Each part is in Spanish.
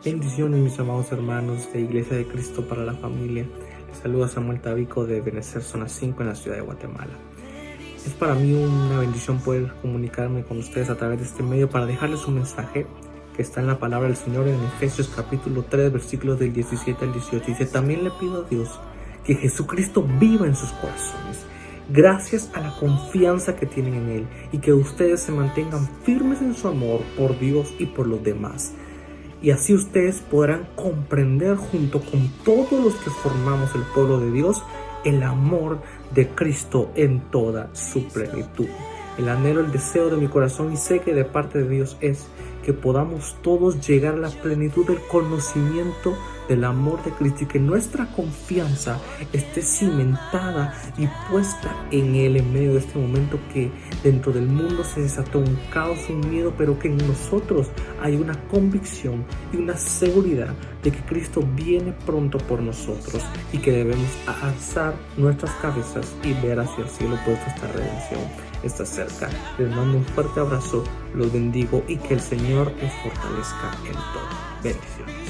Bendiciones, mis amados hermanos de Iglesia de Cristo para la Familia. Les saluda Samuel Tabico de Benecer Zona 5 en la ciudad de Guatemala. Es para mí una bendición poder comunicarme con ustedes a través de este medio para dejarles un mensaje que está en la palabra del Señor en Efesios capítulo 3, versículos del 17 al 18. Dice: también le pido a Dios que Jesucristo viva en sus corazones, gracias a la confianza que tienen en Él, y que ustedes se mantengan firmes en su amor por Dios y por los demás. Y así ustedes podrán comprender junto con todos los que formamos el pueblo de Dios el amor de Cristo en toda su plenitud. El anhelo, el deseo de mi corazón, y sé que de parte de Dios, es que podamos todos llegar a la plenitud del conocimiento del amor de Cristo, y que nuestra confianza esté cimentada y puesta en Él en medio de este momento que dentro del mundo se desató un caos, un miedo, pero que en nosotros hay una convicción y una seguridad de que Cristo viene pronto por nosotros y que debemos alzar nuestras cabezas y ver hacia el cielo, pues esta redención está cerca. Les mando un fuerte abrazo, los bendigo y que el Señor les fortalezca en todo. Bendiciones.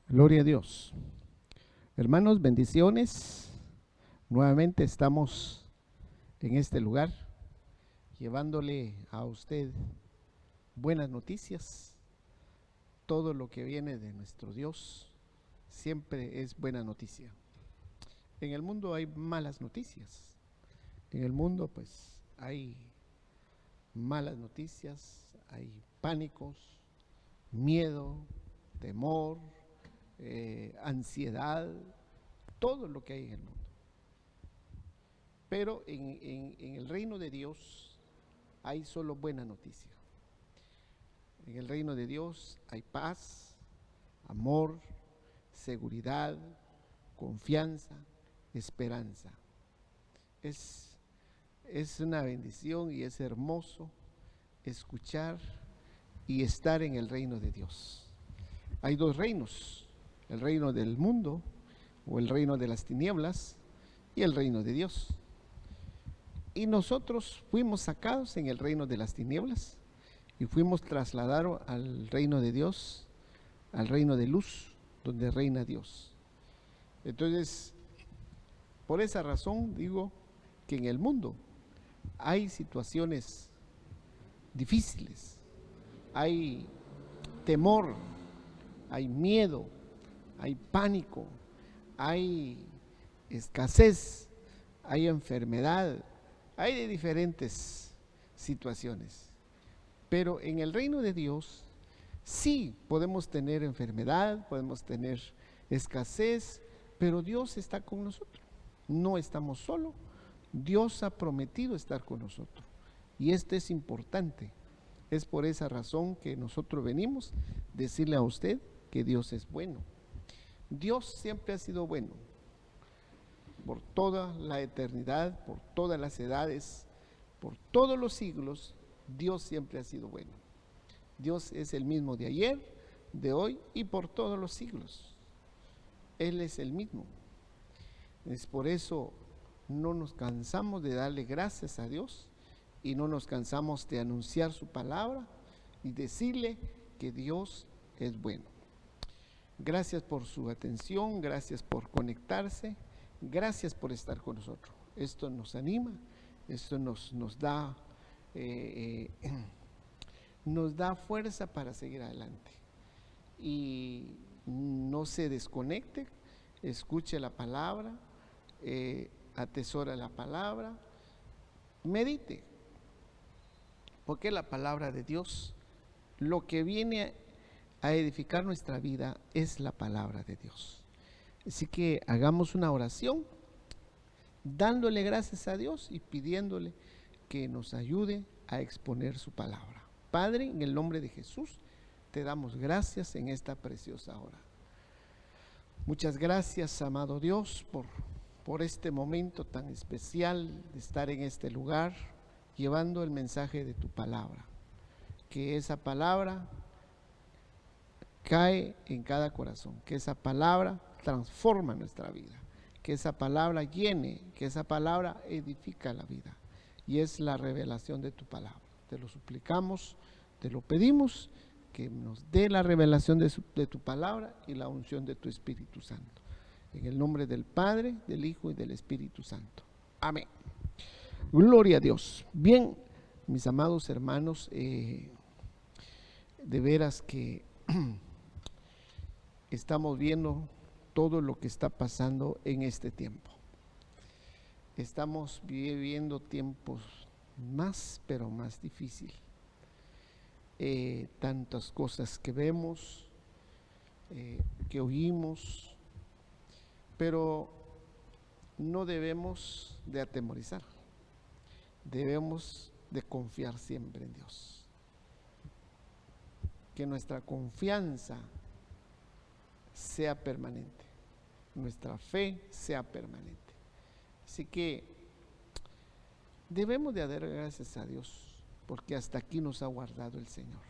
Gloria a Dios. Hermanos, bendiciones. Nuevamente estamos en este lugar llevándole a usted buenas noticias. Todo lo que viene de nuestro Dios siempre es buena noticia. En el mundo hay malas noticias. En el mundo pues hay malas noticias, hay pánicos, miedo, temor, ansiedad, todo lo que hay en el mundo. Pero en el reino de Dios hay solo buena noticia. En el reino de Dios hay paz, amor, seguridad, confianza, esperanza. Es una bendición y es hermoso escuchar y estar en el reino de Dios. Hay dos reinos: el reino del mundo o el reino de las tinieblas y el reino de Dios. Y nosotros fuimos sacados en el reino de las tinieblas y fuimos trasladados al reino de Dios, al reino de luz, donde reina Dios. Entonces, por esa razón digo que en el mundo hay situaciones difíciles, hay temor, hay miedo, hay pánico, hay escasez, hay enfermedad, hay de diferentes situaciones. Pero en el reino de Dios sí podemos tener enfermedad, podemos tener escasez, pero Dios está con nosotros. No estamos solos. Dios ha prometido estar con nosotros. Y esto es importante. Es por esa razón que nosotros venimos a decirle a usted que Dios es bueno. Dios siempre ha sido bueno. Por toda la eternidad, por todas las edades, por todos los siglos, Dios siempre ha sido bueno. Dios es el mismo de ayer, de hoy y por todos los siglos. Él es el mismo. Es por eso no nos cansamos de darle gracias a Dios y no nos cansamos de anunciar su palabra y decirle que Dios es bueno. Gracias por su atención, gracias por conectarse, gracias por estar con nosotros. Esto nos anima, esto nos da fuerza para seguir adelante. Y no se desconecte, escuche la palabra, atesora la palabra, medite, porque la palabra de Dios, lo que viene a edificar nuestra vida es la palabra de Dios. Así que hagamos una oración dándole gracias a Dios y pidiéndole que nos ayude a exponer su palabra. Padre, en el nombre de Jesús, te damos gracias en esta preciosa hora. Muchas gracias, amado Dios, por este momento tan especial de estar en este lugar, llevando el mensaje de tu palabra. Que esa palabra cae en cada corazón, que esa palabra transforma nuestra vida, que esa palabra llene, que esa palabra edifica la vida. Y es la revelación de tu palabra. Te lo suplicamos, te lo pedimos, que nos dé la revelación de tu palabra y la unción de tu Espíritu Santo. En el nombre del Padre, del Hijo y del Espíritu Santo. Amén. Gloria a Dios. Bien, mis amados hermanos, de veras que estamos viendo todo lo que está pasando en este tiempo. Estamos viviendo tiempos más, pero más difíciles. Tantas cosas que vemos, que oímos, pero no debemos de atemorizar. Debemos de confiar siempre en Dios. Que nuestra confianza sea permanente, nuestra fe sea permanente. Así que debemos de dar gracias a Dios, porque hasta aquí nos ha guardado el Señor.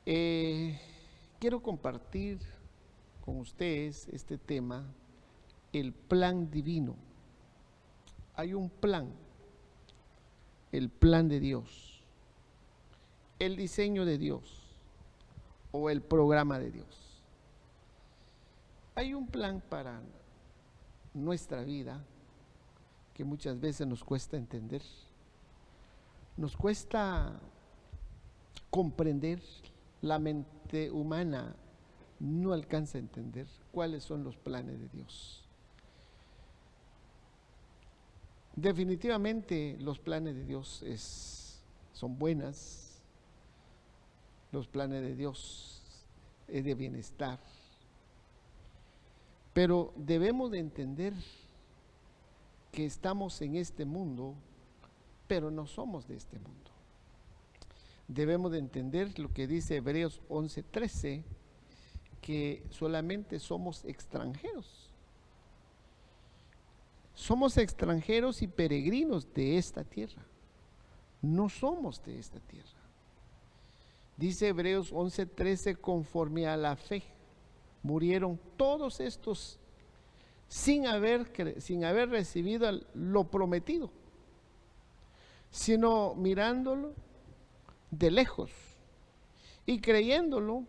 Quiero compartir con ustedes este tema, el plan divino. Hay un plan, el plan de Dios, el diseño de Dios o el programa de Dios. Hay un plan para nuestra vida que muchas veces nos cuesta entender, nos cuesta comprender. La mente humana no alcanza a entender cuáles son los planes de Dios. Definitivamente los planes de Dios son buenas. Los planes de Dios es de bienestar. Pero debemos de entender que estamos en este mundo, pero no somos de este mundo. Debemos de entender lo que dice Hebreos 11:13, que solamente somos extranjeros. Somos extranjeros y peregrinos de esta tierra. No somos de esta tierra. Dice Hebreos 11:13, conforme a la fe murieron todos estos sin haber recibido lo prometido, sino mirándolo de lejos y creyéndolo,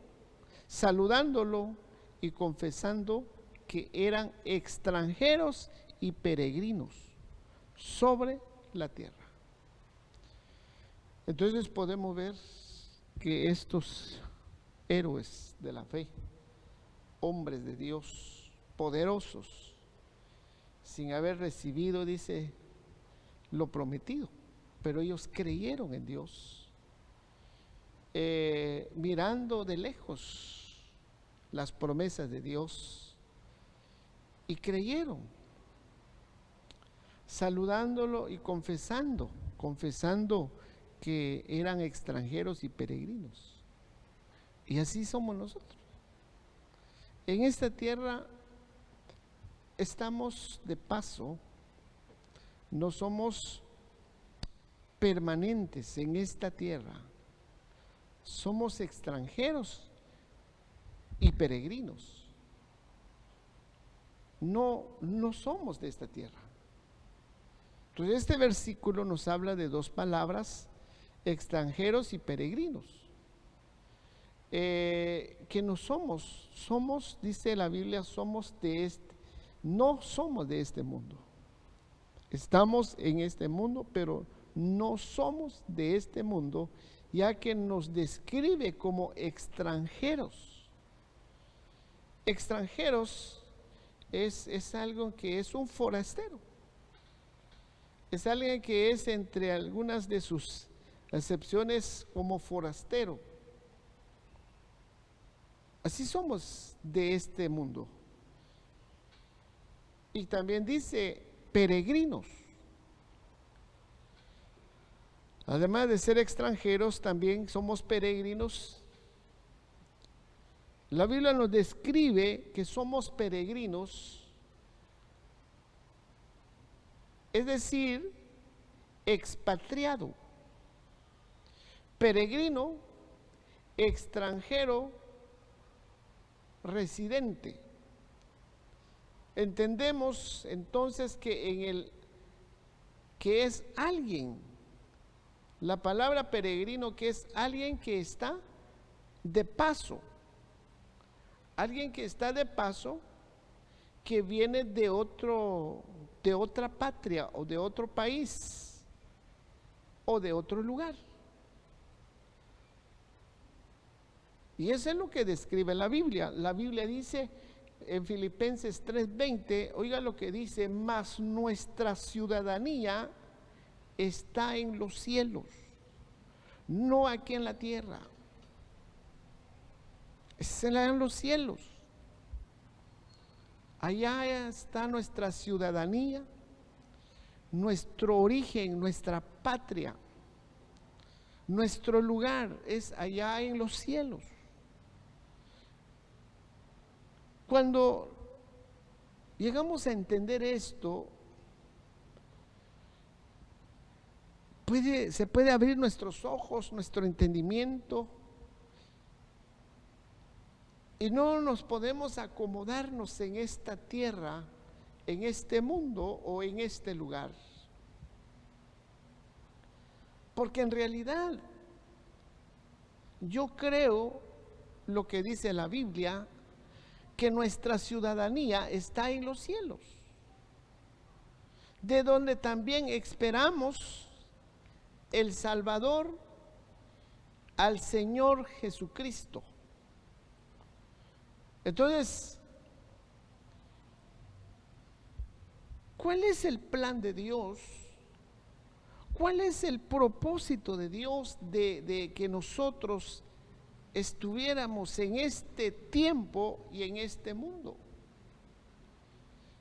saludándolo y confesando que eran extranjeros y peregrinos sobre la tierra. Entonces podemos ver que estos héroes de la fe, hombres de Dios, poderosos, sin haber recibido, dice, lo prometido, pero ellos creyeron en Dios, mirando de lejos las promesas de Dios y creyeron, saludándolo y confesando que eran extranjeros y peregrinos. Y así somos nosotros. En esta tierra estamos de paso, no somos permanentes en esta tierra, somos extranjeros y peregrinos. No somos de esta tierra. Entonces este versículo nos habla de dos palabras, extranjeros y peregrinos. Que no somos, dice la Biblia, no somos de este mundo. Estamos en este mundo, pero no somos de este mundo, ya que nos describe como extranjeros. Extranjeros es algo que es un forastero. Es alguien que es, entre algunas de sus acepciones, como forastero. Así somos de este mundo. Y también dice peregrinos. Además de ser extranjeros, también somos peregrinos. La Biblia nos describe que somos peregrinos, es decir, expatriado. Peregrino, extranjero, residente. Entendemos entonces que que es alguien, la palabra peregrino, que es alguien que está de paso, alguien que está de paso, que viene de otra patria o de otro país o de otro lugar. Y eso es lo que describe la Biblia. La Biblia dice en Filipenses 3:20, oiga lo que dice: mas nuestra ciudadanía está en los cielos, no aquí en la tierra. Es en los cielos. Allá está nuestra ciudadanía, nuestro origen, nuestra patria. Nuestro lugar es allá en los cielos. Cuando llegamos a entender esto, se puede abrir nuestros ojos, nuestro entendimiento, y no nos podemos acomodarnos en esta tierra, en este mundo o en este lugar. Porque en realidad yo creo lo que dice la Biblia, que nuestra ciudadanía está en los cielos, de donde también esperamos el Salvador, al Señor Jesucristo. Entonces, ¿cuál es el plan de Dios? ¿Cuál es el propósito de Dios de que nosotros estuviéramos en este tiempo y en este mundo?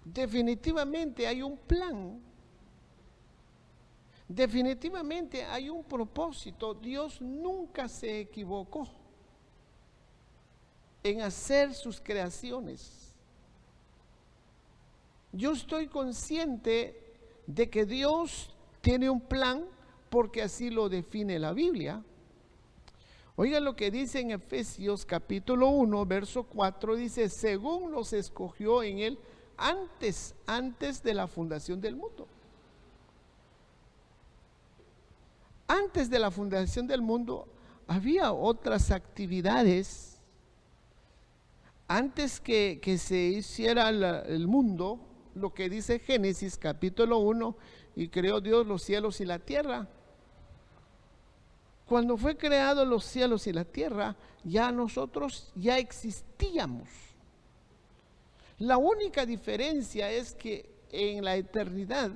Definitivamente hay un plan, definitivamente hay un propósito. Dios nunca se equivocó en hacer sus creaciones. Yo estoy consciente de que Dios tiene un plan, porque así lo define la Biblia. Oiga lo que dice en Efesios capítulo 1, verso 4, dice: según los escogió en él antes de la fundación del mundo. Antes de la fundación del mundo había otras actividades. Antes que se hiciera el mundo, lo que dice Génesis capítulo 1, y creó Dios los cielos y la tierra. Cuando fue creado los cielos y la tierra, ya nosotros ya existíamos. La única diferencia es que en la eternidad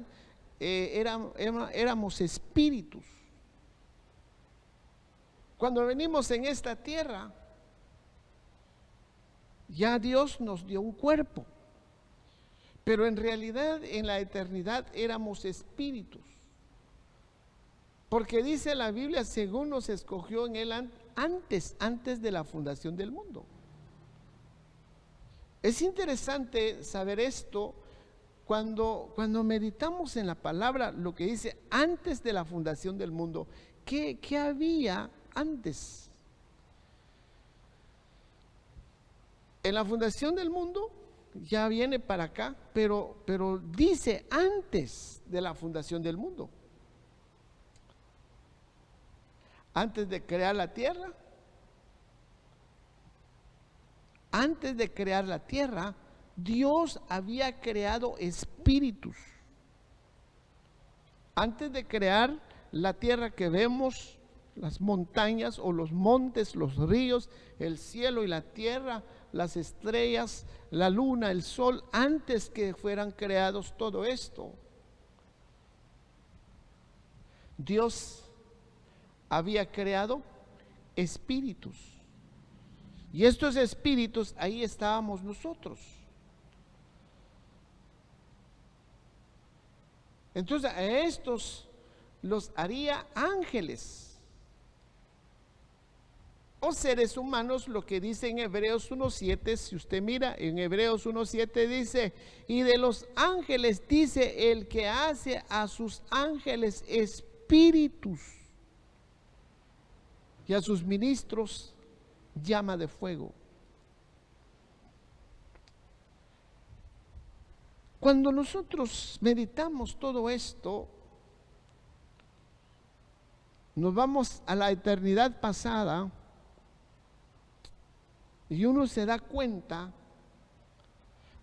éramos espíritus. Cuando venimos en esta tierra, ya Dios nos dio un cuerpo, pero en realidad en la eternidad éramos espíritus. Porque dice la Biblia, según nos escogió en él antes de la fundación del mundo. Es interesante saber esto cuando meditamos en la palabra, lo que dice antes de la fundación del mundo. ¿Qué había antes? En la fundación del mundo ya viene para acá, pero dice antes de la fundación del mundo. Antes de crear la tierra, Dios había creado espíritus. Antes de crear la tierra que vemos, las montañas o los montes, los ríos, el cielo y la tierra, las estrellas, la luna, el sol, antes que fueran creados todo esto, Dios había creado espíritus. Y estos espíritus, ahí estábamos nosotros. Entonces a estos los haría ángeles o seres humanos, lo que dice en Hebreos 1:7. Si usted mira en Hebreos 1:7 dice: y de los ángeles dice, el que hace a sus ángeles espíritus y a sus ministros llama de fuego. Cuando nosotros meditamos todo esto, nos vamos a la eternidad pasada y uno se da cuenta,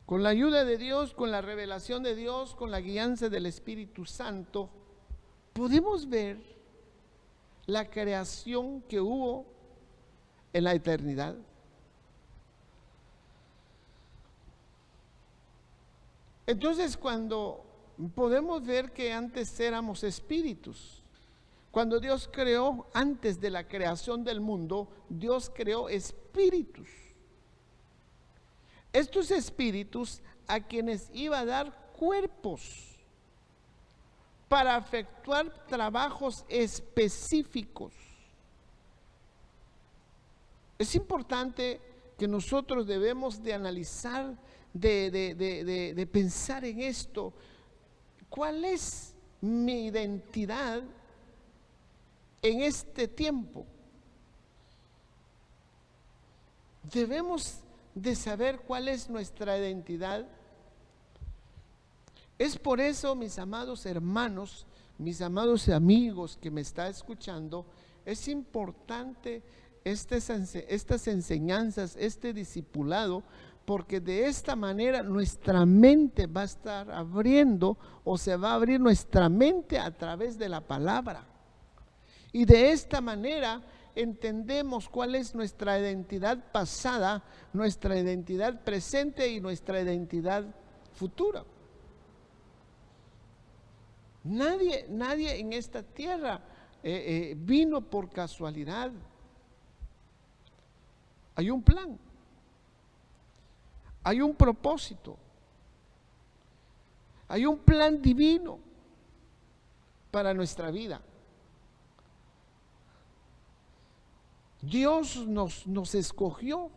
con la ayuda de Dios, con la revelación de Dios, con la guianza del Espíritu Santo, podemos ver la creación que hubo en la eternidad. Entonces, cuando podemos ver que antes éramos espíritus, cuando Dios creó, antes de la creación del mundo, Dios creó espíritus. Estos espíritus a quienes iba a dar cuerpos para efectuar trabajos específicos. Es importante que nosotros debemos de analizar, de pensar en esto. ¿Cuál es mi identidad en este tiempo? Debemos de saber cuál es nuestra identidad. Es por eso, mis amados hermanos, mis amados amigos que me está escuchando, es importante estas enseñanzas, este discipulado, porque de esta manera nuestra mente va a estar abriendo, o se va a abrir nuestra mente a través de la palabra. Y de esta manera entendemos cuál es nuestra identidad pasada, nuestra identidad presente y nuestra identidad futura. Nadie en esta tierra vino por casualidad. Hay un plan, hay un propósito, hay un plan divino para nuestra vida. Dios nos escogió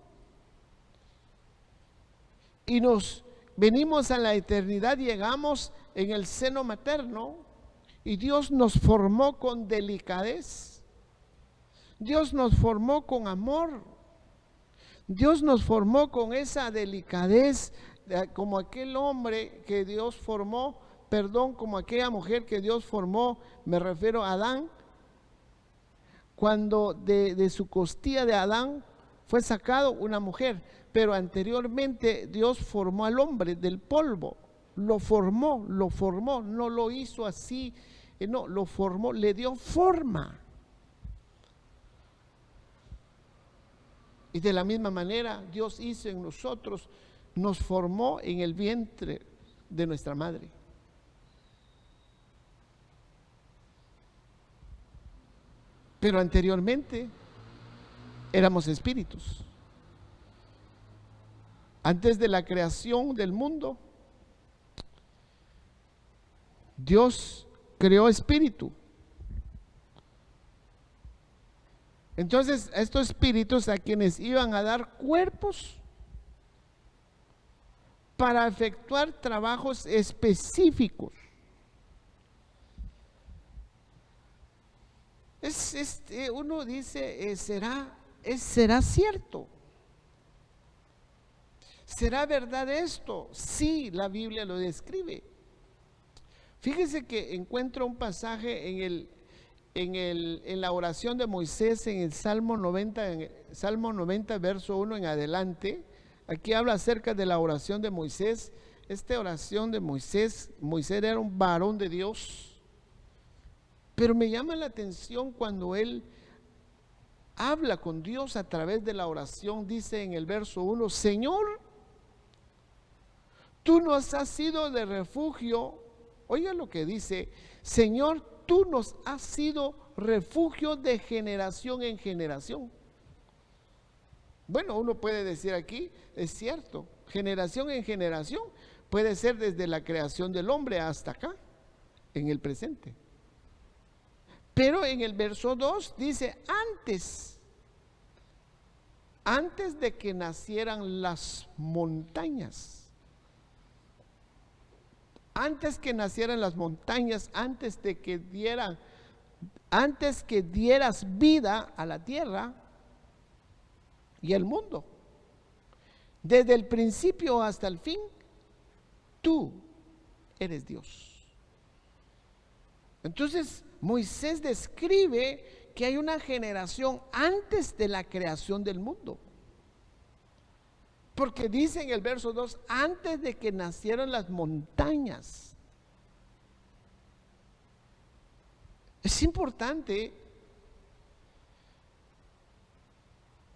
y nos venimos a la eternidad, llegamos en el seno materno y Dios nos formó con delicadez, Dios nos formó con amor, Dios nos formó con esa delicadez, como aquel hombre que Dios formó, como aquella mujer que Dios formó, me refiero a Adán. Cuando de su costilla de Adán fue sacado una mujer, pero anteriormente Dios formó al hombre del polvo, lo formó, no lo hizo así, no, lo formó, le dio forma. Y de la misma manera Dios hizo en nosotros, nos formó en el vientre de nuestra madre. Pero anteriormente éramos espíritus. Antes de la creación del mundo, Dios creó espíritu. Entonces, a estos espíritus a quienes iban a dar cuerpos para efectuar trabajos específicos. Uno dice, ¿será cierto? ¿Será verdad esto? Sí, la Biblia lo describe. Fíjese que encuentro un pasaje en la oración de Moisés, en el Salmo 90, verso 1 en adelante. Aquí habla acerca de la oración de Moisés. Esta oración de Moisés era un varón de Dios. Pero me llama la atención cuando él habla con Dios a través de la oración. Dice en el verso 1, Señor, tú nos has sido de refugio. Oiga lo que dice, Señor, tú nos has sido refugio de generación en generación. Bueno, uno puede decir aquí, es cierto, generación en generación, puede ser desde la creación del hombre hasta acá, en el presente. Pero en el verso 2 dice, antes de que nacieran las montañas, antes que nacieran las montañas, antes que dieras vida a la tierra y al mundo, desde el principio hasta el fin, tú eres Dios. Entonces Moisés describe que hay una generación antes de la creación del mundo. Porque dice en el verso 2, antes de que nacieran las montañas. Es importante.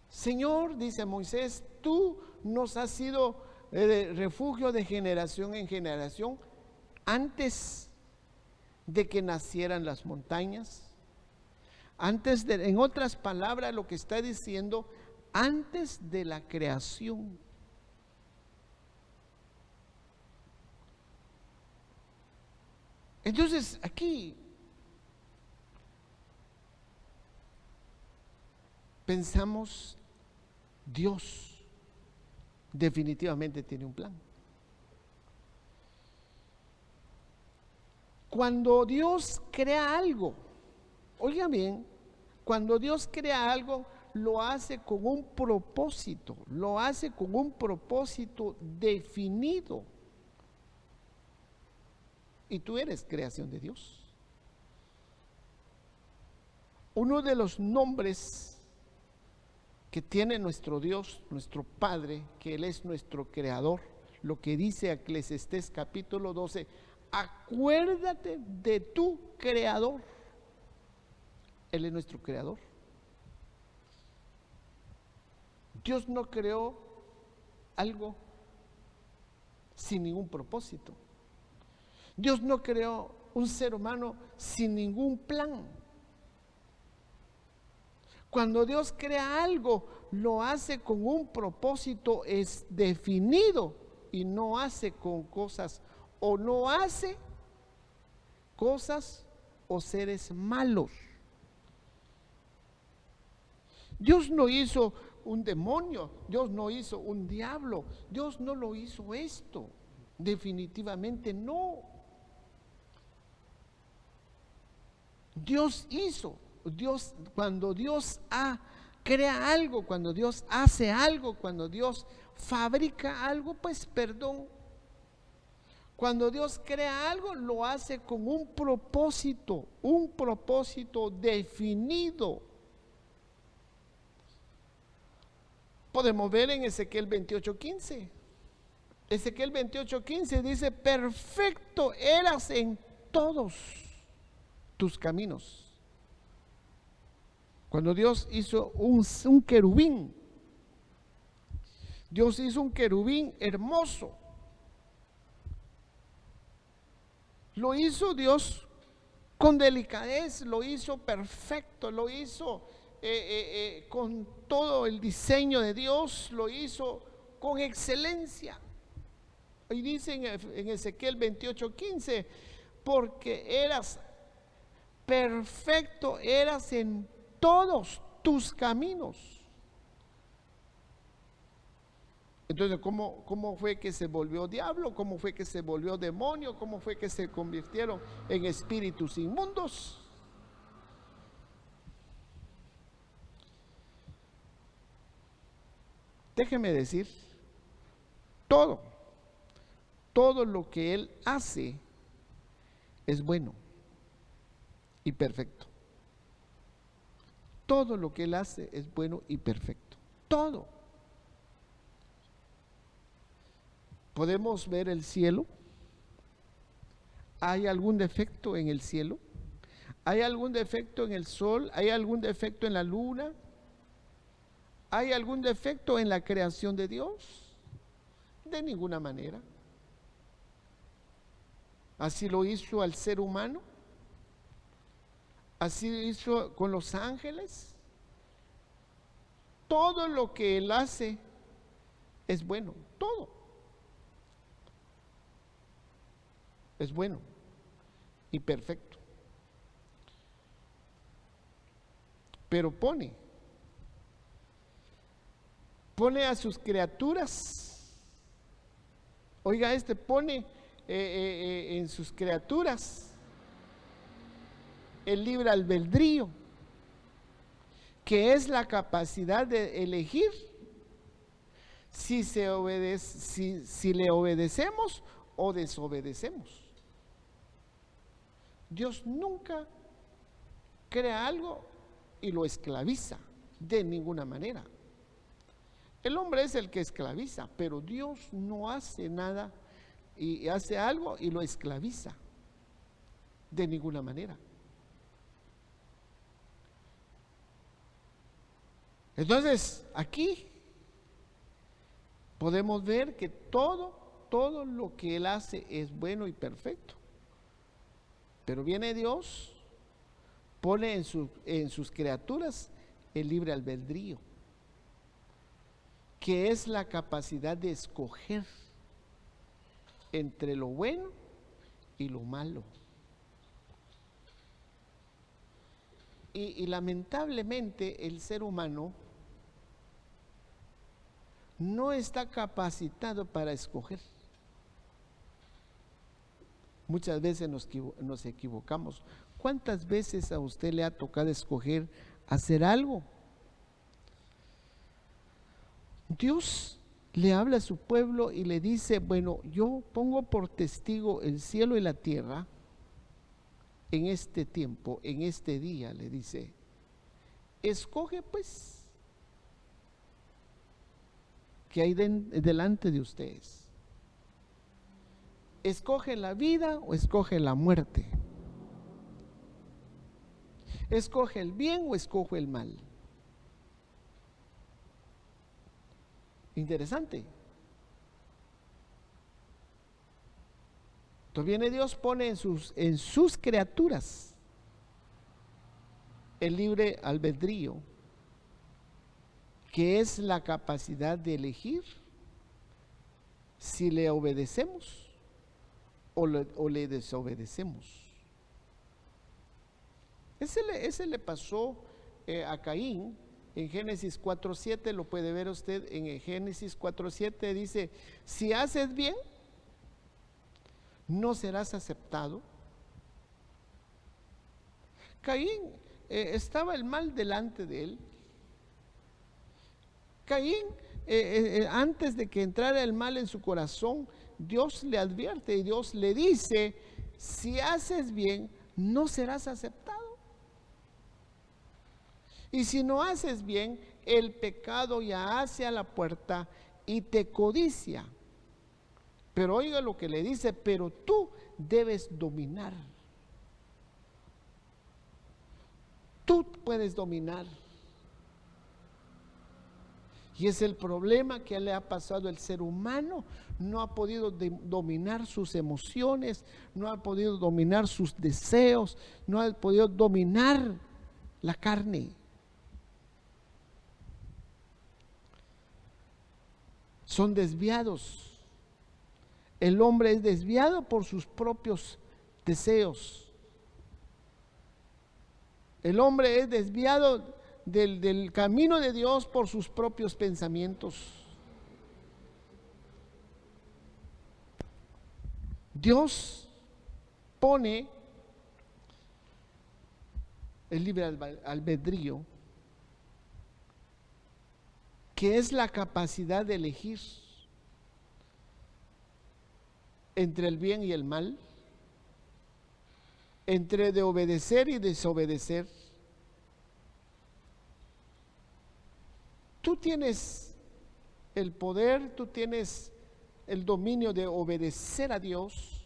Señor, dice Moisés, tú nos has sido refugio de generación en generación antes de que nacieran las montañas. En otras palabras, lo que está diciendo, antes de la creación. Entonces, aquí pensamos, Dios definitivamente tiene un plan. Cuando Dios crea algo, oiga bien, cuando Dios crea algo, lo hace con un propósito, lo hace con un propósito definido. Y tú eres creación de Dios. Uno de los nombres que tiene nuestro Dios, nuestro Padre, que Él es nuestro creador, lo que dice Eclesiastés capítulo 12, acuérdate de tu creador. Él es nuestro creador. Dios no creó algo sin ningún propósito. Dios no creó un ser humano sin ningún plan. Cuando Dios crea algo, lo hace con un propósito es definido y no hace con cosas, o no hace cosas o seres malos. Dios no hizo un demonio, Dios no hizo un diablo, Dios no lo hizo esto, definitivamente no. Cuando Dios crea algo, cuando Dios hace algo, cuando Dios fabrica algo, pues perdón. Cuando Dios crea algo, lo hace con un propósito definido. Podemos ver en Ezequiel 28:15. Ezequiel 28:15 dice, perfecto eras en todos tus caminos. Cuando Dios hizo un querubín, Dios hizo un querubín hermoso. Lo hizo Dios con delicadez, lo hizo perfecto, lo hizo con todo el diseño de Dios, lo hizo con excelencia. Y dice en Ezequiel 28:15, porque eras perfecto, eras en todos tus caminos. Entonces, ¿cómo fue que se volvió diablo? ¿Cómo fue que se volvió demonio? ¿Cómo fue que se convirtieron en espíritus inmundos? Déjeme decir, todo lo que Él hace es bueno y perfecto. Todo lo que Él hace es bueno y perfecto. Todo. ¿Podemos ver el cielo? ¿Hay algún defecto en el cielo? ¿Hay algún defecto en el sol? ¿Hay algún defecto en la luna? ¿Hay algún defecto en la creación de Dios? De ninguna manera. Así lo hizo al ser humano. Así lo hizo con los ángeles. todo lo que Él hace es bueno, todo es bueno y perfecto. Pero pone a sus criaturas, oiga, pone en sus criaturas el libre albedrío, que es la capacidad de elegir si le obedecemos o desobedecemos. Dios nunca crea algo y lo esclaviza, de ninguna manera. El hombre es el que esclaviza, pero Dios no hace nada y hace algo y lo esclaviza, de ninguna manera. Entonces, aquí podemos ver que todo lo que Él hace es bueno y perfecto. Pero viene Dios, pone en sus criaturas el libre albedrío, que es la capacidad de escoger entre lo bueno y lo malo. Y lamentablemente el ser humano no está capacitado para escoger. Muchas veces nos equivocamos. ¿Cuántas veces a usted le ha tocado escoger hacer algo? Dios le habla a su pueblo y le dice: bueno, yo pongo por testigo el cielo y la tierra en este tiempo, en este día, le dice, escoge pues, que hay delante de ustedes. ¿Escoge la vida o escoge la muerte? ¿Escoge el bien o escoge el mal? Interesante. Entonces viene Dios, pone en sus criaturas el libre albedrío, que es la capacidad de elegir si le obedecemos o le desobedecemos. Ese le pasó a Caín en Génesis 4:7, lo puede ver usted en Génesis 4:7, dice: si haces bien, no serás aceptado. Caín, estaba el mal delante de él. Caín, antes de que entrara el mal en su corazón, Dios le advierte y Dios le dice: si haces bien, no serás aceptado. Y si no haces bien, el pecado ya hace a la puerta y te codicia. Pero oiga lo que le dice: pero tú debes dominar. Tú puedes dominar. Y es el problema que le ha pasado al ser humano. No ha podido dominar sus emociones, no ha podido dominar sus deseos, no ha podido dominar la carne. Son desviados. El hombre es desviado por sus propios deseos. El hombre es desviado del camino de Dios por sus propios pensamientos. Dios pone el libre albedrío, que es la capacidad de elegir entre el bien y el mal, entre de obedecer y desobedecer. Tú tienes el poder, tú tienes el dominio de obedecer a Dios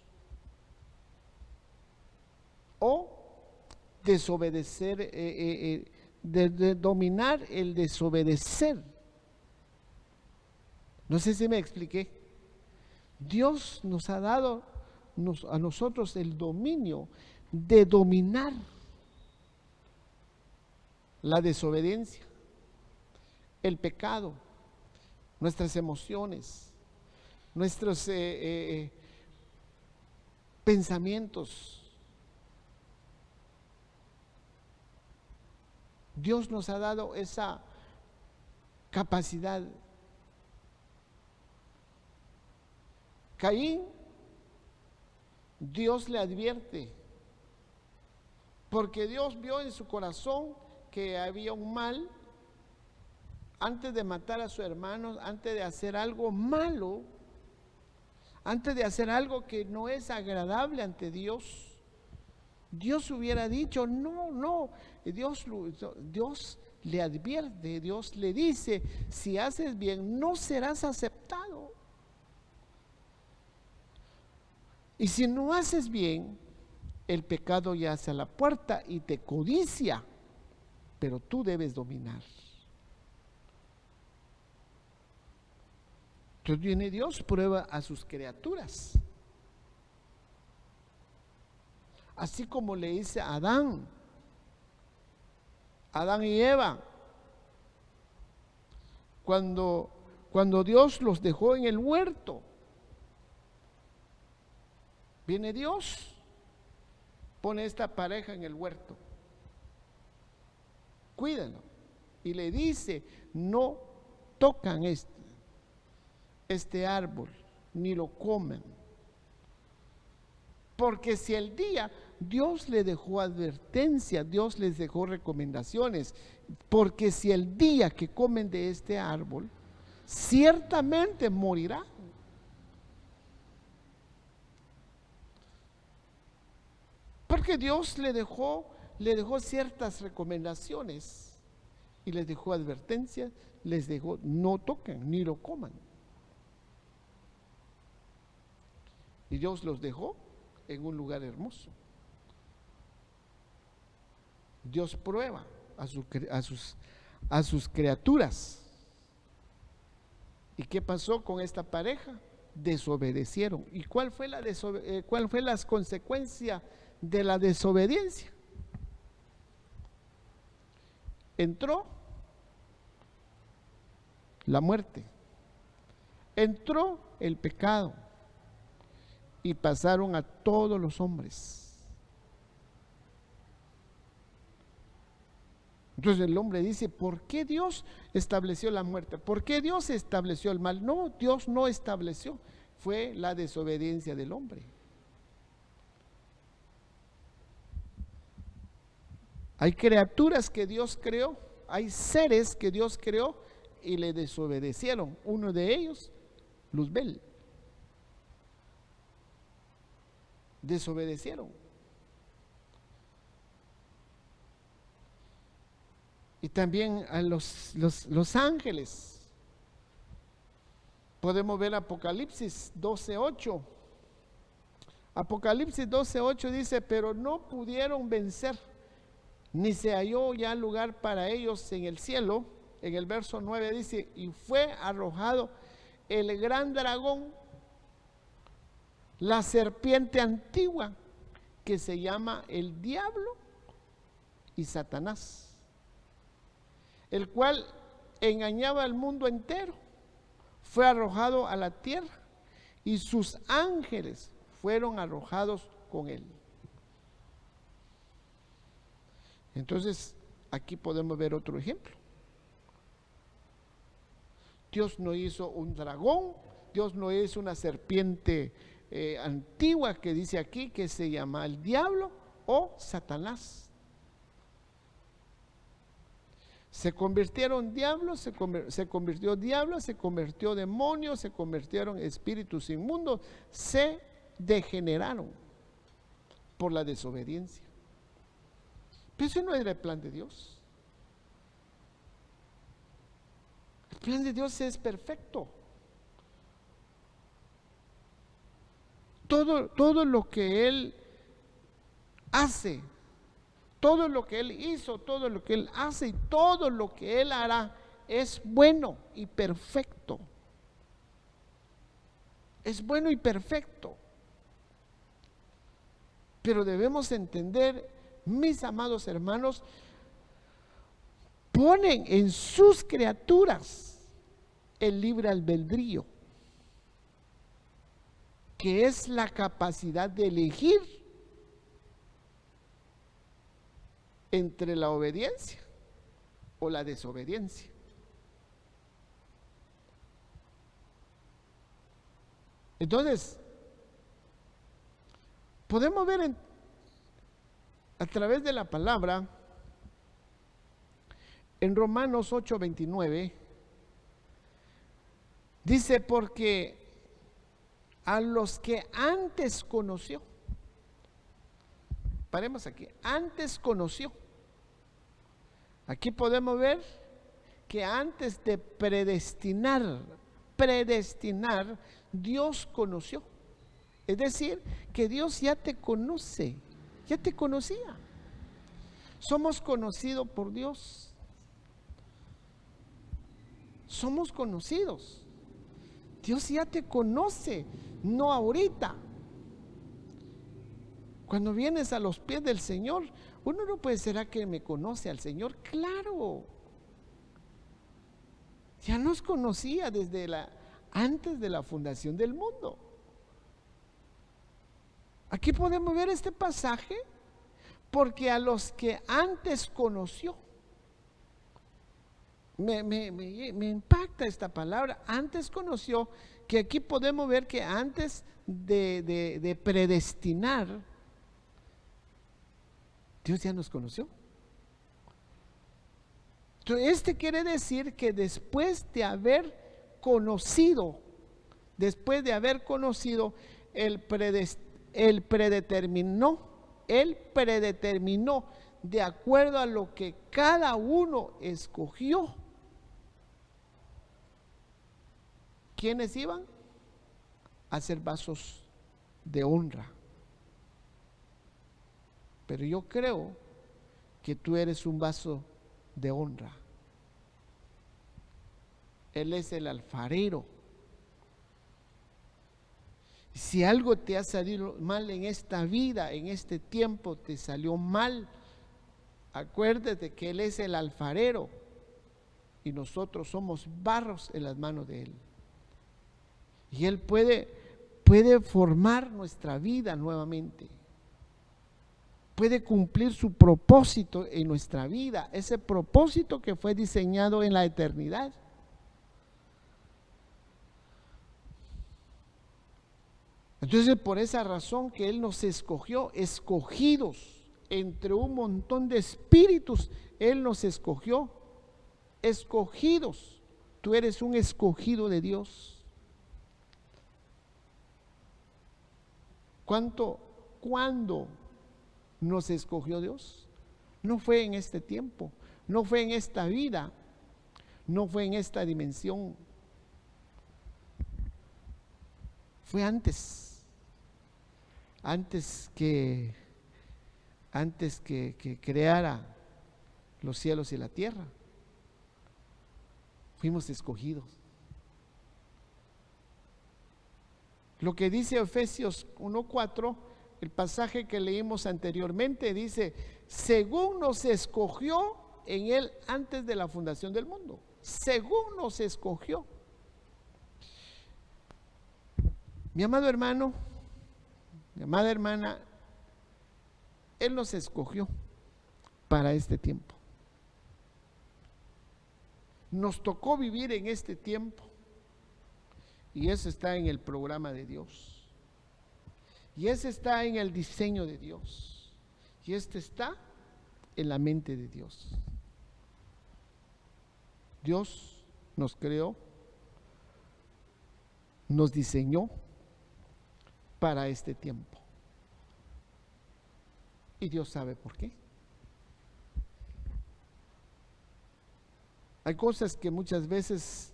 o desobedecer, de dominar el desobedecer. No sé si me expliqué. Dios nos ha dado a nosotros el dominio de dominar la desobediencia. el pecado, nuestras emociones, nuestros pensamientos. Dios nos ha dado esa capacidad. Caín, Dios le advierte, porque Dios vio en su corazón que había un mal. Antes de matar a su hermano, antes de hacer algo malo, antes de hacer algo que no es agradable ante Dios, Dios hubiera dicho, no, Dios le advierte, Dios le dice, si haces bien, no serás aceptado. Y si no haces bien, el pecado yace a la puerta y te codicia, pero tú debes dominar. Entonces viene Dios, prueba a sus criaturas. Así como le dice a Adán y Eva, cuando Dios los dejó en el huerto, viene Dios, pone esta pareja en el huerto, cuídalo, y le dice, no tocan este árbol, ni lo comen. Porque si el día Dios le dejó advertencia, Dios les dejó recomendaciones, porque si el día que comen de este árbol, ciertamente morirán. Porque Dios le dejó ciertas recomendaciones y les dejó advertencias, les dejó no toquen ni lo coman. Y Dios los dejó en un lugar hermoso. Dios prueba a sus criaturas. ¿Y qué pasó con esta pareja? Desobedecieron. ¿Y cuál fue las consecuencias de la desobediencia? Entró la muerte, entró el pecado, y pasaron a todos los hombres. Entonces el hombre dice, ¿por qué Dios estableció la muerte? ¿Por qué Dios estableció el mal? No, Dios no estableció, fue la desobediencia del hombre. Hay criaturas que Dios creó, hay seres que Dios creó y le desobedecieron. Uno de ellos, Luzbel. Desobedecieron. Y también a los ángeles. Podemos ver Apocalipsis 12:8. Apocalipsis 12:8 dice, pero no pudieron vencer, ni se halló ya lugar para ellos en el cielo. En el verso 9 dice, y fue arrojado el gran dragón, la serpiente antigua, que se llama el diablo y Satanás, el cual engañaba al mundo entero. Fue arrojado a la tierra y sus ángeles fueron arrojados con él. Entonces, aquí podemos ver otro ejemplo. Dios no hizo un dragón, Dios no hizo una serpiente antigua que dice aquí que se llama el diablo o Satanás. Se convirtieron diablos, se convirtió diablo, se convirtió demonio, se convirtieron espíritus inmundos, se degeneraron por la desobediencia. Pero eso no era el plan de Dios. El plan de Dios es perfecto. Todo lo que Él hace, todo lo que Él hizo, todo lo que Él hace y todo lo que Él hará es bueno y perfecto. Es bueno y perfecto. Pero debemos entender, mis amados hermanos, ponen en sus criaturas el libre albedrío, que es la capacidad de elegir entre la obediencia o la desobediencia. Entonces, podemos ver a través de la palabra en Romanos 8:29, dice: porque a los que antes conoció, paremos aquí, antes conoció. Aquí podemos ver que antes de predestinar, Dios conoció. Es decir, que Dios ya te conoce, ya te conocía. Somos conocidos por Dios. Somos conocidos. Dios ya te conoce, no ahorita. Cuando vienes a los pies del Señor, uno no puede decir: ¿será que me conoce al Señor? Claro, ya nos conocía antes de la fundación del mundo. Aquí podemos ver este pasaje, porque a los que antes conoció, me impacta esta palabra, antes conoció, que aquí podemos ver que antes de predestinar, Dios ya nos conoció. Entonces, quiere decir que después de haber conocido, Él predeterminó de acuerdo a lo que cada uno escogió. ¿Quiénes iban a ser vasos de honra? Pero yo creo que tú eres un vaso de honra. Él es el alfarero. Si algo te ha salido mal en esta vida, en este tiempo te salió mal, acuérdate que Él es el alfarero y nosotros somos barros en las manos de Él. Y Él puede formar nuestra vida nuevamente. Puede cumplir su propósito en nuestra vida, ese propósito que fue diseñado en la eternidad. Entonces, por esa razón que Él nos escogió, escogidos entre un montón de espíritus, Él nos escogió, escogidos. Tú eres un escogido de Dios. ¿Cuándo nos escogió Dios? No fue en este tiempo, no fue en esta vida, no fue en esta dimensión. Fue antes que creara los cielos y la tierra. Fuimos escogidos. Lo que dice Efesios 1:4, el pasaje que leímos anteriormente, dice: según nos escogió en Él antes de la fundación del mundo. Según nos escogió. Mi amado hermano, mi amada hermana, Él nos escogió para este tiempo. Nos tocó vivir en este tiempo. Y eso está en el programa de Dios. Y eso está en el diseño de Dios. Y está en la mente de Dios. Dios nos creó, nos diseñó para este tiempo. Y Dios sabe por qué. Hay cosas que muchas veces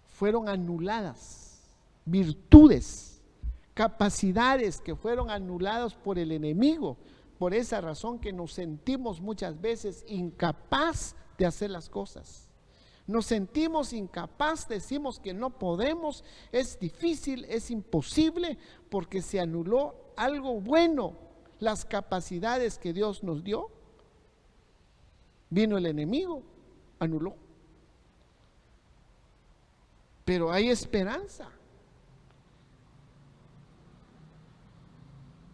fueron anuladas, virtudes, capacidades que fueron anuladas por el enemigo. Por esa razón que nos sentimos muchas veces incapaz de hacer las cosas. Nos sentimos incapaz, decimos que no podemos, es difícil, es imposible, porque se anuló algo bueno, las capacidades que Dios nos dio. Vino el enemigo, anuló. Pero hay esperanza.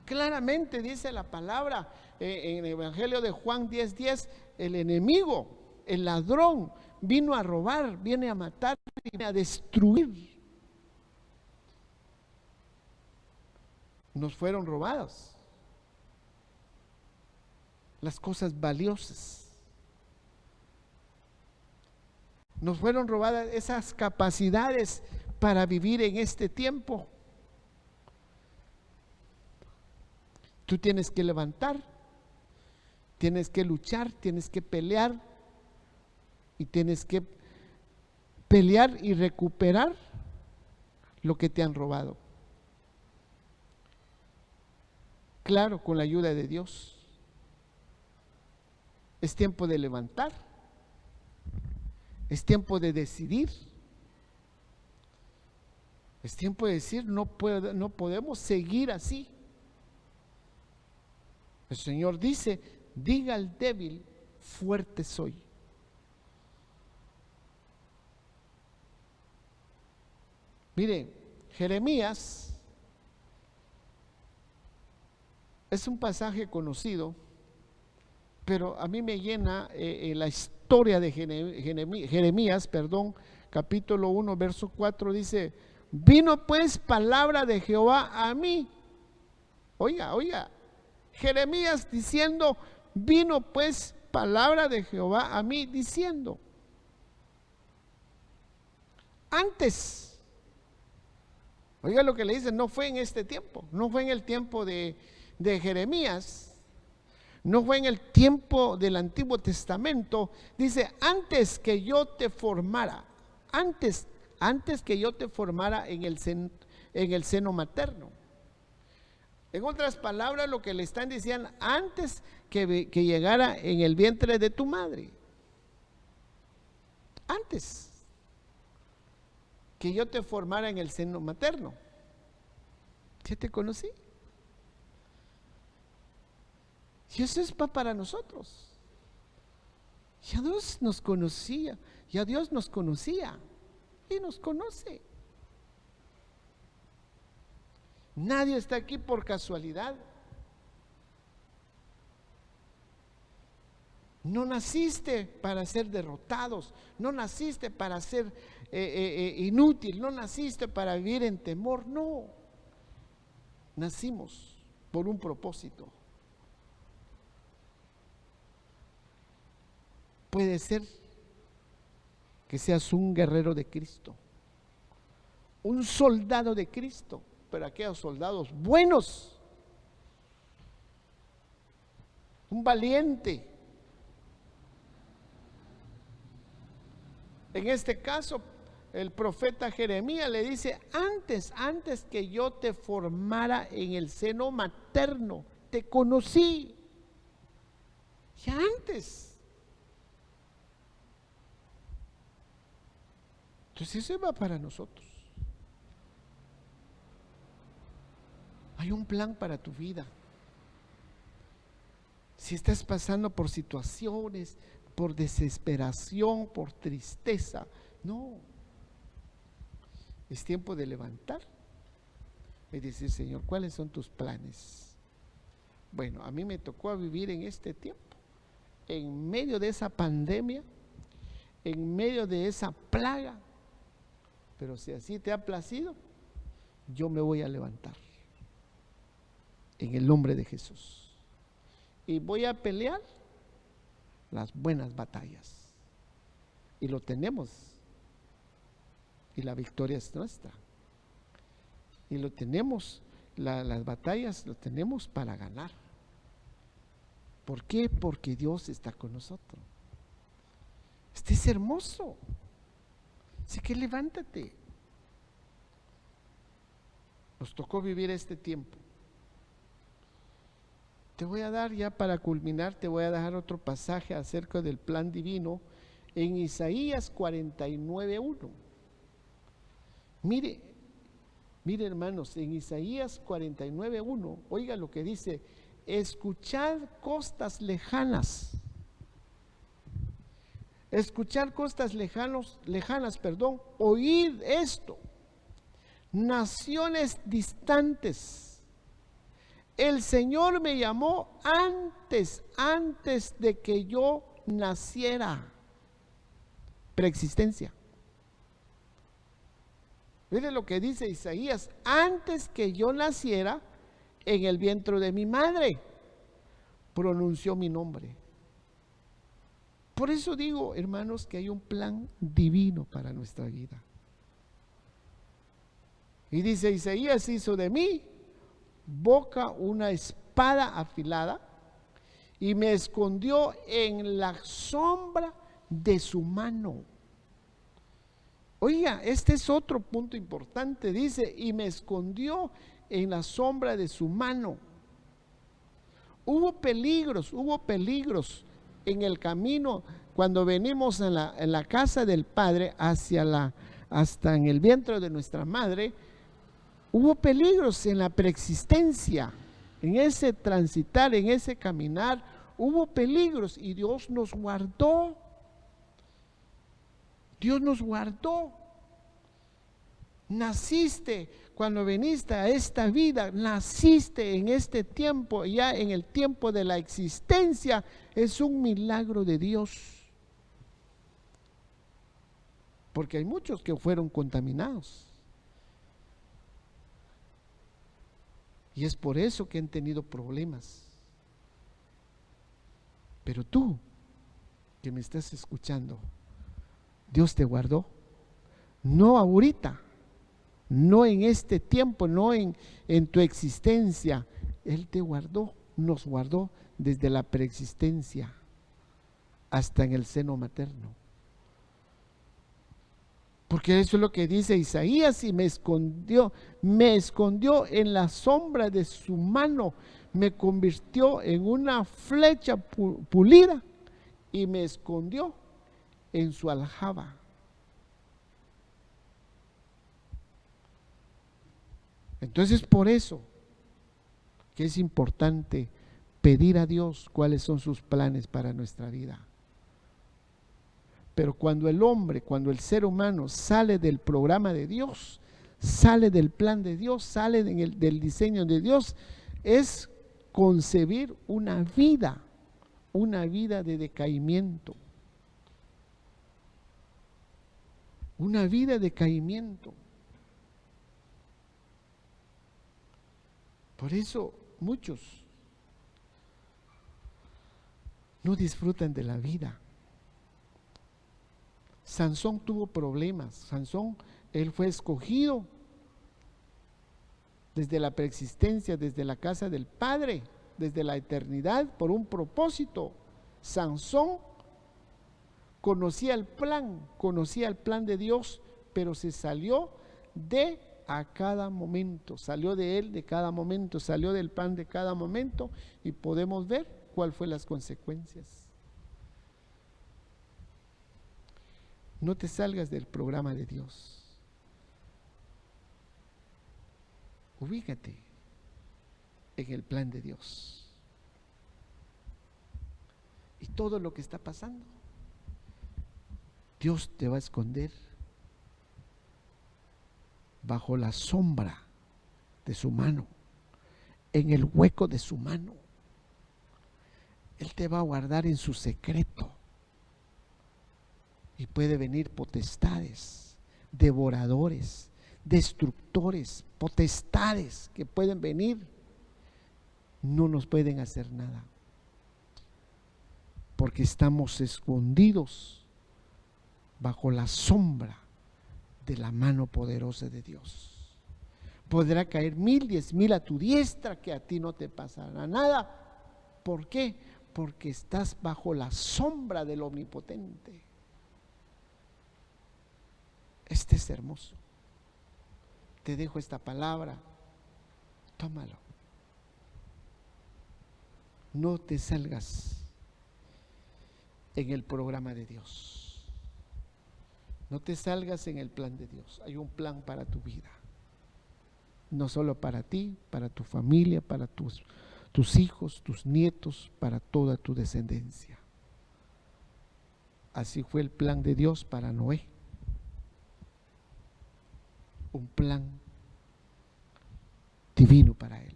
Claramente dice la palabra en el Evangelio de Juan 10:10, el enemigo, el ladrón, vino a robar, viene a matar, viene a destruir. Nos fueron robadas las cosas valiosas. Nos fueron robadas esas capacidades para vivir en este tiempo. Tú tienes que levantar, tienes que luchar, tienes que pelear y tienes que pelear y recuperar lo que te han robado. Claro, con la ayuda de Dios. Es tiempo de levantar. Es tiempo de decidir. Es tiempo de decir, no podemos seguir así. El Señor dice, diga al débil, fuerte soy. Mire, Jeremías es un pasaje conocido, pero a mí me llena la historia de Jeremías, capítulo 1, verso 4, dice, vino pues palabra de Jehová a mí. Oiga, Jeremías diciendo, vino pues palabra de Jehová a mí, diciendo, antes, oiga lo que le dice, no fue en este tiempo, no fue en el tiempo de Jeremías, no fue en el tiempo del Antiguo Testamento, dice, antes que yo te formara, antes que yo te formara en el seno materno. En otras palabras, lo que le están diciendo, antes que llegara en el vientre de tu madre, antes que yo te formara en el seno materno, ¿ya te conocí? Y eso es para nosotros. Ya Dios nos conocía, ya Dios nos conocía y nos conoce. Nadie está aquí por casualidad. No naciste para ser derrotados, no naciste para ser inútil, no naciste para vivir en temor, no. Nacimos por un propósito. Puede ser que seas un guerrero de Cristo, un soldado de Cristo, pero aquellos soldados buenos, un valiente. En este caso, el profeta Jeremías le dice, antes que yo te formara en el seno materno, te conocí. Ya antes. Entonces eso va para nosotros. Hay un plan para tu vida. Si estás pasando por situaciones, por desesperación, por tristeza, no. Es tiempo de levantar y decir, Señor, ¿cuáles son tus planes? Bueno, a mí me tocó vivir en este tiempo, en medio de esa pandemia, en medio de esa plaga, pero si así te ha placido, yo me voy a levantar en el nombre de Jesús y voy a pelear las buenas batallas, y lo tenemos, y la victoria es nuestra, y lo tenemos, las batallas lo tenemos para ganar. ¿Por qué? Porque Dios está con nosotros. Este es hermoso, así que levántate. Nos tocó vivir este tiempo. Te voy a dar, ya para culminar, te voy a dejar otro pasaje acerca del plan divino en Isaías 49:1. Mire hermanos, en Isaías 49:1, oiga lo que dice: escuchad costas lejanas, escuchar cosas lejanas, oír esto. Naciones distantes. El Señor me llamó antes de que yo naciera. Preexistencia. Mire lo que dice Isaías: antes que yo naciera, en el vientre de mi madre, pronunció mi nombre. Por eso digo, hermanos, que hay un plan divino para nuestra vida. Y dice Isaías: hizo de mí boca una espada afilada y me escondió en la sombra de su mano. Oiga, este es otro punto importante. Dice: y me escondió en la sombra de su mano. Hubo peligros en el camino cuando venimos en la casa del Padre hasta en el vientre de nuestra madre. Hubo peligros en la preexistencia, en ese transitar, en ese caminar, hubo peligros y Dios nos guardó. Dios nos guardó. Naciste, cuando viniste a esta vida, naciste en este tiempo, ya en el tiempo de la existencia, es un milagro de Dios. Porque hay muchos que fueron contaminados. Y es por eso que han tenido problemas. Pero tú, que me estás escuchando, Dios te guardó. No ahorita, no en este tiempo, no en tu existencia. Él te guardó, nos guardó desde la preexistencia hasta en el seno materno. Porque eso es lo que dice Isaías: y me escondió en la sombra de su mano, me convirtió en una flecha pulida y me escondió en su aljaba. Entonces, por eso que es importante pedir a Dios cuáles son sus planes para nuestra vida. Pero cuando el ser humano sale del programa de Dios, sale del plan de Dios, sale del diseño de Dios, es concebir una vida de decaimiento. Una vida de decaimiento. Por eso muchos no disfrutan de la vida. Sansón tuvo problemas. Sansón, él fue escogido desde la preexistencia, desde la casa del Padre, desde la eternidad, por un propósito. Sansón conocía el plan de Dios, pero se salió de cada momento, salió de él de cada momento, salió del plan de cada momento, y podemos ver cuáles fueron las consecuencias. No te salgas del programa de Dios. Ubícate en el plan de Dios. Y todo lo que está pasando, Dios te va a esconder bajo la sombra de su mano, en el hueco de su mano. Él te va a guardar en su secreto. Y puede venir potestades, devoradores, destructores, potestades que pueden venir, no nos pueden hacer nada, porque estamos escondidos bajo la sombra de la mano poderosa de Dios. Podrá caer 1000, 10,000 a tu diestra, que a ti no te pasará nada. ¿Por qué? Porque estás bajo la sombra del Omnipotente. Este es hermoso. Te dejo esta palabra, tómalo. No te salgas en el programa de Dios. No te salgas en el plan de Dios. Hay un plan para tu vida. No solo para ti, para tu familia, para tus hijos, tus nietos, para toda tu descendencia. Así fue el plan de Dios para Noé. Un plan divino para él.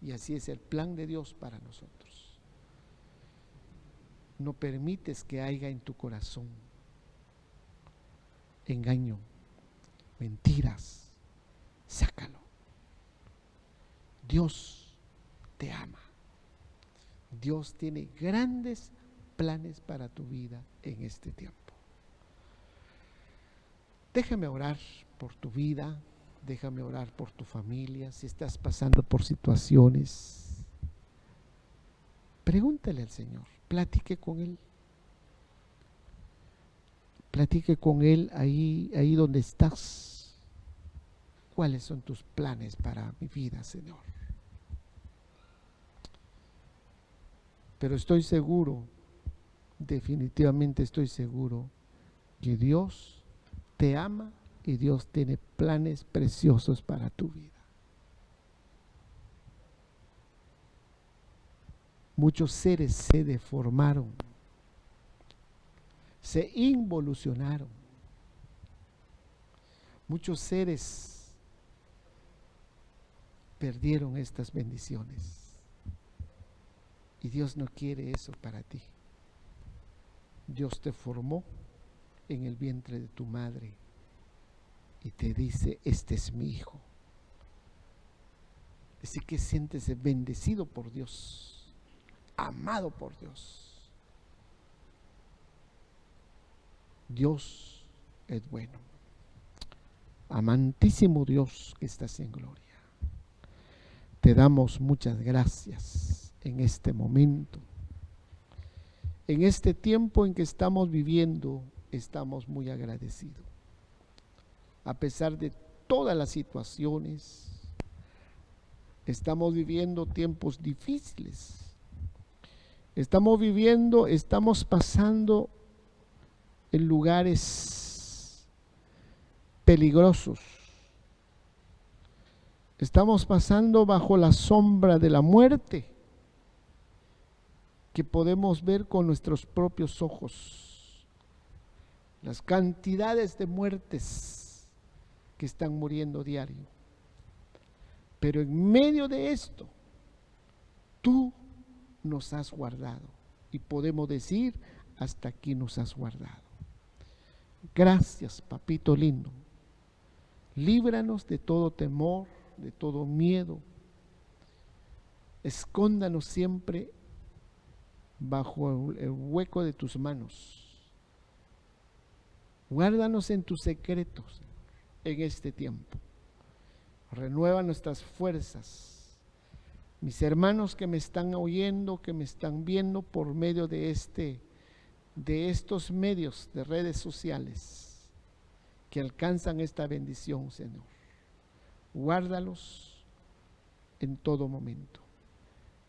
Y así es el plan de Dios para nosotros. No permites que haya en tu corazón engaño, mentiras. Sácalo. Dios te ama. Dios tiene grandes planes para tu vida en este tiempo. Déjame orar por tu vida, déjame orar por tu familia. Si estás pasando por situaciones, pregúntale al Señor, platique con Él. Platique con Él ahí donde estás. ¿Cuáles son tus planes para mi vida, Señor? Pero estoy seguro, definitivamente estoy seguro, que Dios te ama y Dios tiene planes preciosos para tu vida. Muchos seres se deformaron, se involucionaron. Muchos seres perdieron estas bendiciones. Y Dios no quiere eso para ti. Dios te formó en el vientre de tu madre y te dice, este es mi hijo. Así que siéntese bendecido por Dios, amado por Dios. Dios es bueno. Amantísimo Dios que estás en gloria. Te damos muchas gracias en este momento. En este tiempo en que estamos viviendo, estamos muy agradecidos. A pesar de todas las situaciones, estamos viviendo tiempos difíciles. Estamos pasando en lugares peligrosos. Estamos pasando bajo la sombra de la muerte, que podemos ver con nuestros propios ojos. Las cantidades de muertes que están muriendo diario. Pero en medio de esto, tú nos has guardado. Y podemos decir, hasta aquí nos has guardado. Gracias, papito lindo. Líbranos de todo temor, de todo miedo. Escóndanos siempre bajo el hueco de tus manos. Guárdanos en tus secretos en este tiempo. Renueva nuestras fuerzas. Mis hermanos que me están oyendo, que me están viendo por medio de estos medios de redes sociales, que alcanzan esta bendición, Señor. Guárdalos en todo momento.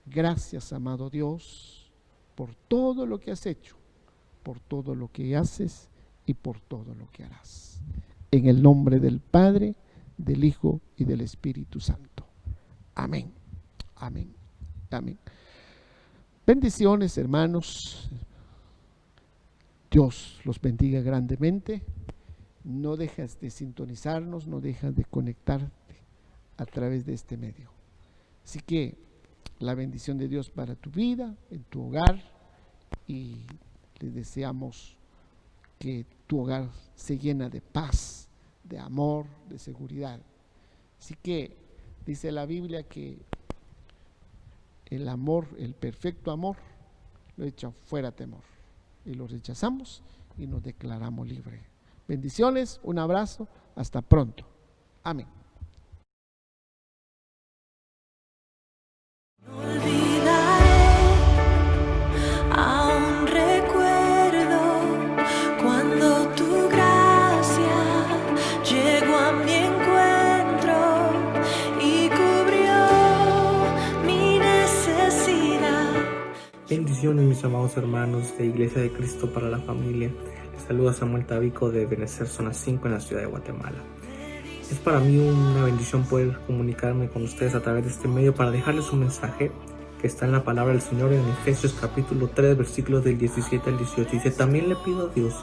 Gracias, amado Dios, por todo lo que has hecho, por todo lo que haces y por todo lo que harás. En el nombre del Padre, del Hijo y del Espíritu Santo. Amén. Amén. Amén. Bendiciones, hermanos. Dios los bendiga grandemente. No dejas de sintonizarnos, no dejas de conectarte a través de este medio. Así que la bendición de Dios para tu vida, en tu hogar, y le deseamos que tu hogar se llene de paz, de amor, de seguridad. Así que dice la Biblia que el amor, el perfecto amor, lo echa fuera temor. Y lo rechazamos y nos declaramos libres. Bendiciones, un abrazo, hasta pronto. Amén. Bendiciones, mis amados hermanos de Iglesia de Cristo para la Familia. Les saluda Samuel Tabico de Benecer Zona 5 en la ciudad de Guatemala. Es para mí una bendición poder comunicarme con ustedes a través de este medio para dejarles un mensaje que está en la palabra del Señor en Efesios capítulo 3, versículos del 17 al 18. Dice: también le pido a Dios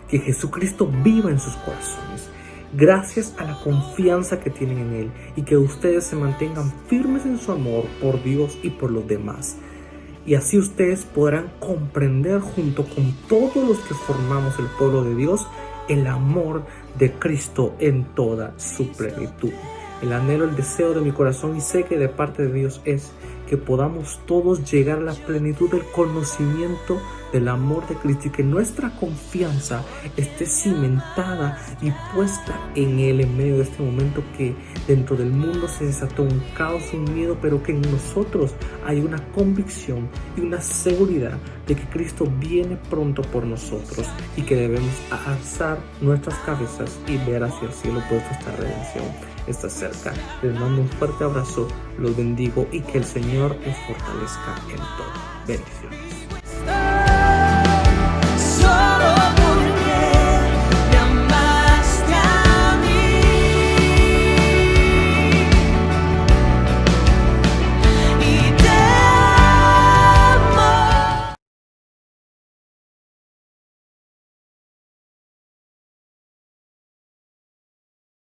que Jesucristo viva en sus corazones, gracias a la confianza que tienen en Él, y que ustedes se mantengan firmes en su amor por Dios y por los demás. Y así ustedes podrán comprender junto con todos los que formamos el pueblo de Dios el amor de Cristo en toda su plenitud. El anhelo, el deseo de mi corazón, y sé que de parte de Dios, es que podamos todos llegar a la plenitud del conocimiento del amor de Cristo, y que nuestra confianza esté cimentada y puesta en Él en medio de este momento que dentro del mundo se desató un caos, un miedo, pero que en nosotros hay una convicción y una seguridad de que Cristo viene pronto por nosotros y que debemos alzar nuestras cabezas y ver hacia el cielo, pues esta redención está cerca. Les mando un fuerte abrazo, los bendigo y que el Señor les fortalezca en todo. Bendiciones.